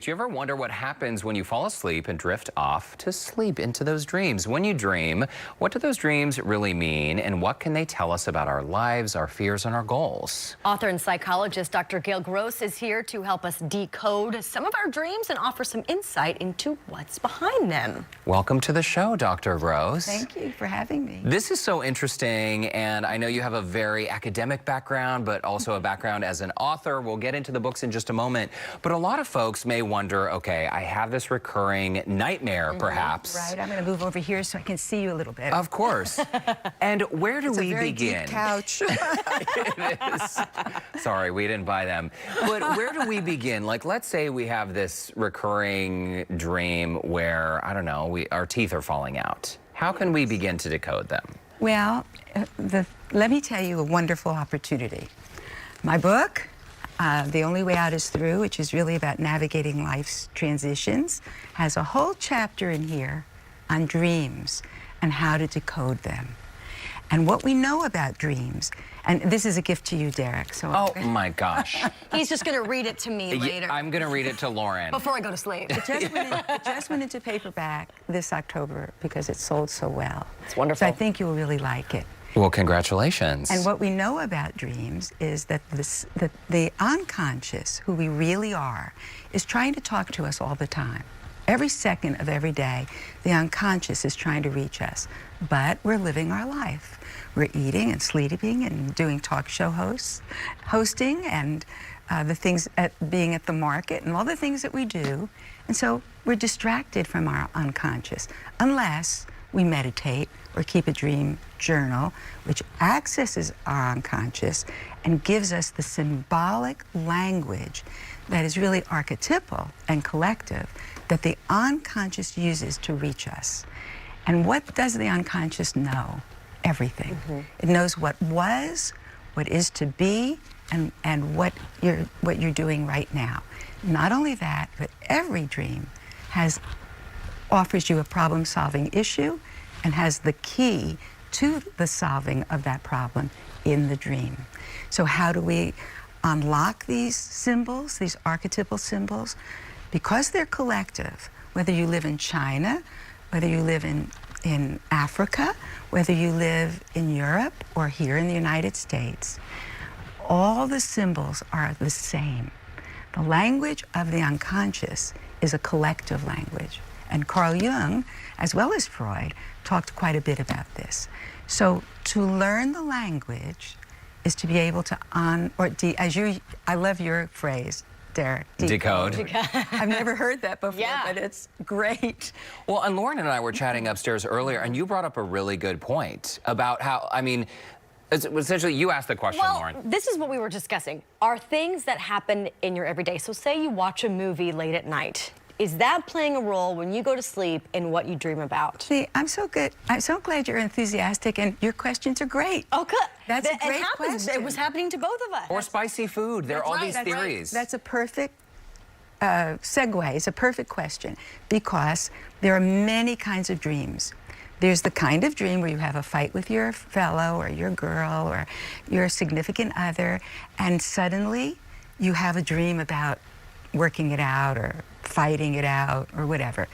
Do you ever wonder what happens when you fall asleep and drift off to sleep into those dreams? When you dream, what do those dreams really mean, and what can they tell us about our lives, our fears, and our goals? Author and psychologist Dr. Gail Gross is here to help us decode some of our dreams and offer some insight into what's behind them. Welcome to the show, Dr. Gross. Thank you for having me. This is so interesting, and I know you have a very academic background, but also a background as an author. We'll get into the books in just a moment, but a lot of folks may wonder, okay, I have this recurring nightmare, perhaps. Right, I'm going to move over here so I can see you a little bit. Of course. And where do we begin? Deep couch. It is. Sorry, we didn't buy them. But where do we begin? Like, let's say we have this recurring dream where, I don't know, our teeth are falling out. How can we begin to decode them? Well, let me tell you a wonderful opportunity. My book, The Only Way Out is Through, which is really about navigating life's transitions, has a whole chapter in here on dreams and how to decode them. And what we know about dreams, and this is a gift to you, Derek. So oh my gosh. He's just going to read it to me later. I'm going to read it to Lauren. Before I go to sleep. It just went into paperback this October because it sold so well. It's wonderful. So I think you'll really like it. Well, congratulations. And what we know about dreams is that the unconscious, who we really are, is trying to talk to us all the time. Every second of every day, the unconscious is trying to reach us. But we're living our life. We're eating and sleeping and doing talk show hosting and the things being at the market and all the things that we do. And so we're distracted from our unconscious unless we meditate or keep a dream journal, which accesses our unconscious and gives us the symbolic language that is really archetypal and collective that the unconscious uses to reach us. And what does the unconscious know? Everything. It knows what was, what is to be, and what you're doing right now. Not only that, but every dream offers you a problem-solving issue and has the key to the solving of that problem in the dream. So how do we unlock these symbols, these archetypal symbols? Because they're collective, whether you live in China, whether you live in Africa, whether you live in Europe or here in the United States, all the symbols are the same. The language of the unconscious is a collective language. And Carl Jung, as well as Freud, talked quite a bit about this. So to learn the language is to be able to I love your phrase, Derek. Decode. I've never heard that before, Yeah. but it's great. Well, and Lauren and I were chatting upstairs earlier, and you brought up a really good point about how, I mean, essentially you asked the question, Lauren. This is what we were discussing. Are things that happen in your everyday. So say you watch a movie late at night. Is that playing a role when you go to sleep in what you dream about? See, I'm so glad you're enthusiastic, and your questions are great. Oh, good. That's a great question. It was happening to both of us. Or spicy food. There are all these theories. That's a perfect segue. It's a perfect question because there are many kinds of dreams. There's the kind of dream where you have a fight with your fellow or your girl or your significant other, and suddenly you have a dream about working it out or fighting it out or whatever.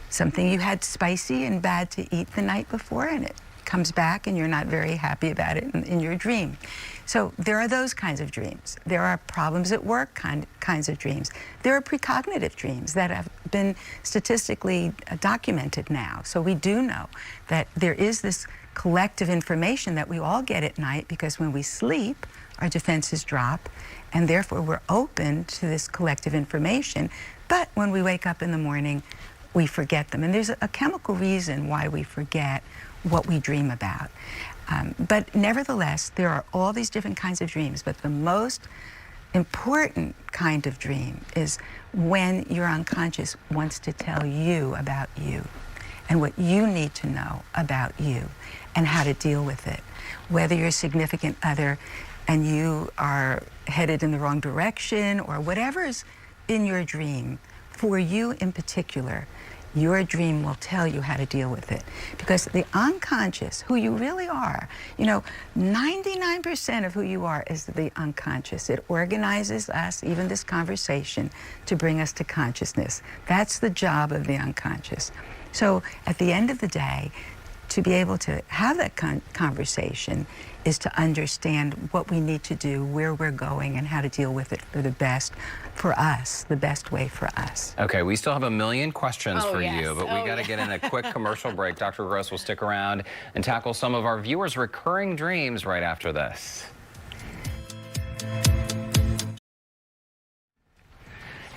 Something you had spicy and bad to eat the night before, and it comes back and you're not very happy about it in your dream. So there are those kinds of dreams. There are problems at work kinds of dreams. There are precognitive dreams that have been statistically documented now. So we do know that there is this collective information that we all get at night because when we sleep, our defenses drop, and therefore we're open to this collective information. But when we wake up in the morning, we forget them. And there's a chemical reason why we forget what we dream about. But nevertheless, there are all these different kinds of dreams, but the most important kind of dream is when your unconscious wants to tell you about you and what you need to know about you and how to deal with it. Whether your significant other and you are headed in the wrong direction or whatever's in your dream, for you in particular, your dream will tell you how to deal with it. Because the unconscious, who you really are, 99% of who you are is the unconscious. It organizes us, even this conversation, to bring us to consciousness. That's the job of the unconscious. So at the end of the day, to be able to have that conversation is to understand what we need to do, where we're going, and how to deal with it for the best for us, the best way for us. Okay, we still have a million questions for yes. you, but we got to get in a quick commercial break. Dr. Gross will stick around and tackle some of our viewers' recurring dreams right after this.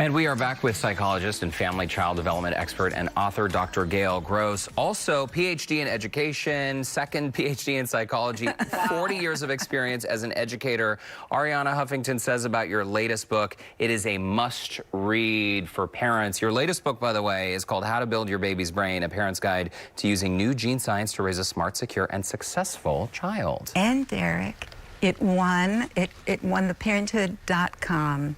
And we are back with psychologist and family child development expert and author Dr. Gail Gross, also PhD in education, second PhD in psychology, 40 years of experience as an educator. Ariana Huffington says about your latest book, it is a must read for parents. Your latest book, by the way, is called How to Build Your Baby's Brain, a parent's guide to using new gene science to raise a smart, secure, and successful child. And Derek, it won the Parenthood.com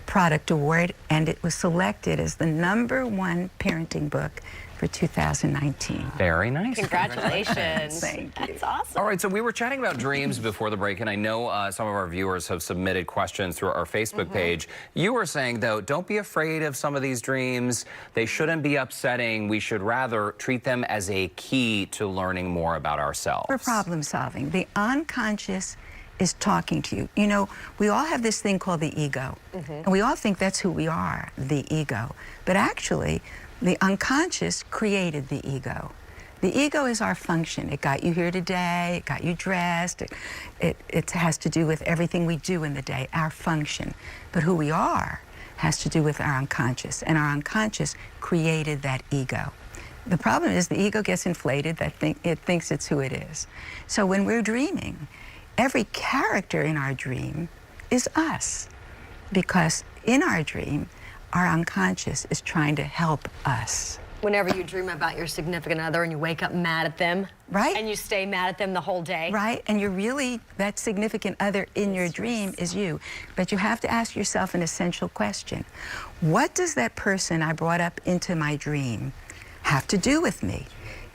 Product Award, and it was selected as the #1 parenting book for 2019. Very nice. Congratulations. Thank you. That's awesome. All right, so we were chatting about dreams before the break, and I know some of our viewers have submitted questions through our Facebook page. You were saying, though, don't be afraid of some of these dreams. They shouldn't be upsetting. We should rather treat them as a key to learning more about ourselves. For problem solving. The unconscious is talking to you. We all have this thing called the ego, and we all think that's who we are, the ego. But actually, the unconscious created the ego. The ego is our function. It got you here today, it got you dressed, it has to do with everything we do in the day, our function. But who we are has to do with our unconscious, and our unconscious created that ego. The problem is the ego gets inflated, it thinks it's who it is. So when we're dreaming, every character in our dream is us, because in our dream, our unconscious is trying to help us. Whenever you dream about your significant other and you wake up mad at them, right? And you stay mad at them the whole day. Right, and you're really, that significant other in your dream is you. But you have to ask yourself an essential question. What does that person I brought up into my dream have to do with me?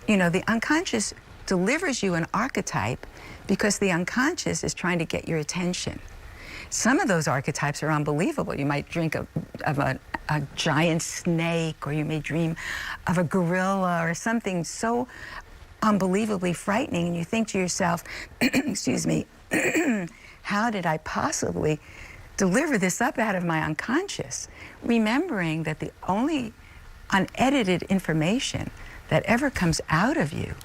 The unconscious delivers you an archetype because the unconscious is trying to get your attention. Some of those archetypes are unbelievable. You might dream of a giant snake, or you may dream of a gorilla or something so unbelievably frightening, and you think to yourself, excuse me, how did I possibly deliver this up out of my unconscious? Remembering that the only unedited information that ever comes out of you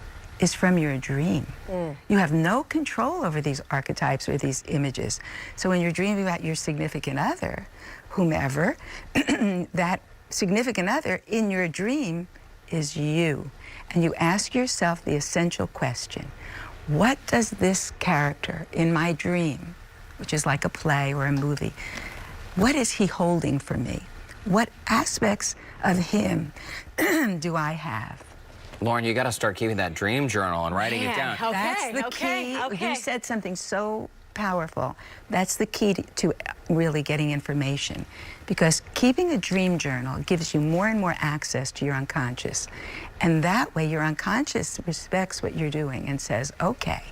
is from your dream. You have no control over these archetypes or these images. So when you're dreaming about your significant other, whomever, that significant other in your dream is you. And you ask yourself the essential question, what does this character in my dream, which is like a play or a movie, what is he holding for me? What aspects of him do I have? Lauren, you got to start keeping that dream journal and writing it down. Okay, That's the key. okay. You said something so powerful. That's the key to really getting information. Because keeping a dream journal gives you more and more access to your unconscious. And that way your unconscious respects what you're doing and says, okay,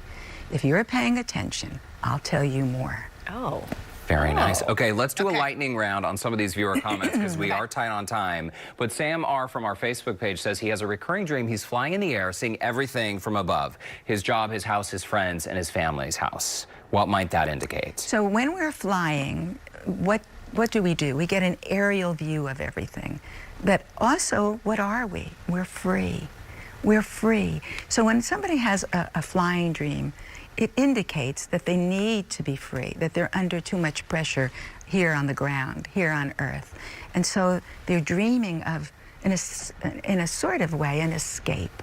if you're paying attention, I'll tell you more. Oh. Very nice. Okay, let's do a lightning round on some of these viewer comments because we are tight on time. But Sam R. from our Facebook page says he has a recurring dream. He's flying in the air, seeing everything from above. His job, his house, his friends, and his family's house. What might that indicate? So when we're flying, what do? We get an aerial view of everything. But also, what are we? We're free. We're free. So when somebody has a flying dream, it indicates that they need to be free, that they're under too much pressure here on the ground, here on Earth. And so they're dreaming of, in a sort of way, an escape.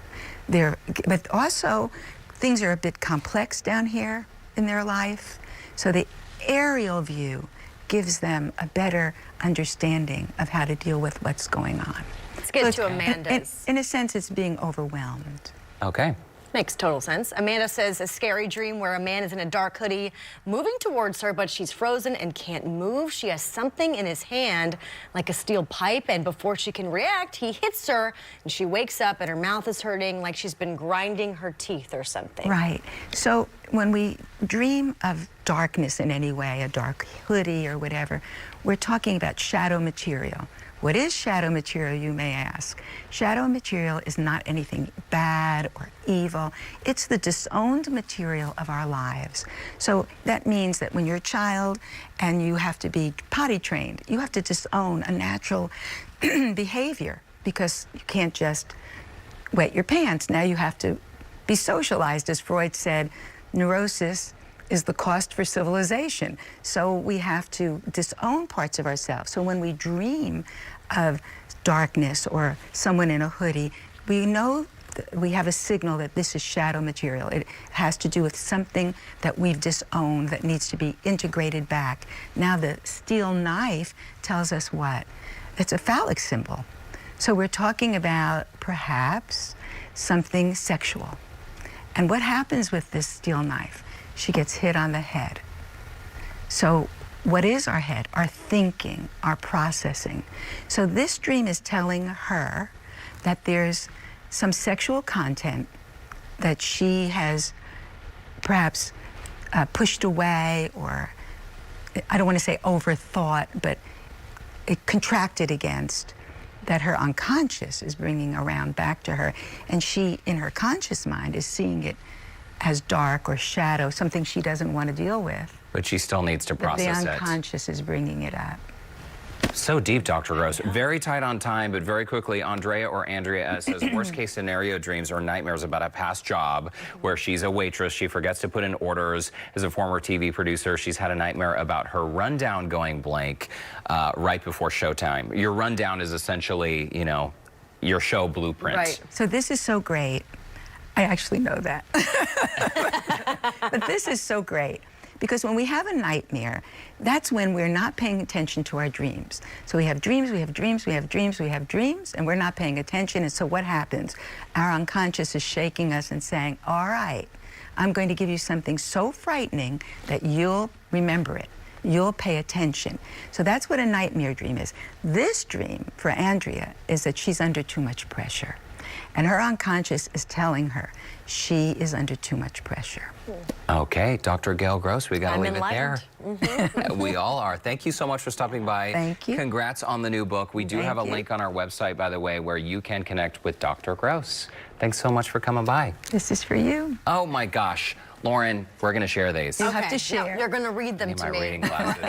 But also, things are a bit complex down here in their life. So the aerial view gives them a better understanding of how to deal with what's going on. Let's get to Amanda's. In a sense, it's being overwhelmed. Okay. Makes total sense. Amanda says a scary dream where a man is in a dark hoodie moving towards her, but she's frozen and can't move. She has something in his hand, like a steel pipe, and before she can react, he hits her, and she wakes up and her mouth is hurting like she's been grinding her teeth or something. Right. So when we dream of darkness in any way, a dark hoodie or whatever, we're talking about shadow material. What is shadow material, you may ask? Shadow material is not anything bad or evil. It's the disowned material of our lives. So that means that when you're a child and you have to be potty trained, you have to disown a natural behavior because you can't just wet your pants. Now you have to be socialized. As Freud said, neurosis is the cost for civilization. So we have to disown parts of ourselves. So when we dream of darkness or someone in a hoodie, we know we have a signal that this is shadow material. It has to do with something that we've disowned that needs to be integrated back. Now the steel knife tells us what? It's a phallic symbol. So we're talking about perhaps something sexual. And what happens with this steel knife? She gets hit on the head. So what is our head? Our thinking, our processing. So this dream is telling her that there's some sexual content that she has perhaps pushed away, or I don't want to say overthought, but it contracted against, that her unconscious is bringing around back to her. And she, in her conscious mind, is seeing it as dark or shadow, something she doesn't want to deal with. But she still needs to process it. The unconscious is bringing it up. So deep, Dr. Gross. Very tight on time, but very quickly, Andrea or Andrea says worst case scenario dreams or nightmares about a past job where she's a waitress. She forgets to put in orders. As a former TV producer, she's had a nightmare about her rundown going blank right before showtime. Your rundown is essentially, you know, your show blueprint. Right. So this is so great. I actually know that. But this is so great. Because when we have a nightmare, that's when we're not paying attention to our dreams. So we have dreams, we have dreams, we have dreams, we have dreams, and we're not paying attention. And so what happens? Our unconscious is shaking us and saying, all right, I'm going to give you something so frightening that you'll remember it. You'll pay attention. So that's what a nightmare dream is. This dream for Andrea is that she's under too much pressure. And her unconscious is telling her she is under too much pressure. Okay, Dr. Gail Gross, we got to leave it there. Mm-hmm. We all are. Thank you so much for stopping by. Thank you. Congrats on the new book. We do have a link on our website, by the way, where you can connect with Dr. Gross. Thanks so much for coming by. This is for you. Oh my gosh. Lauren, we're going to share these. You have to Now share. you're going to read them Need to my me. reading glasses.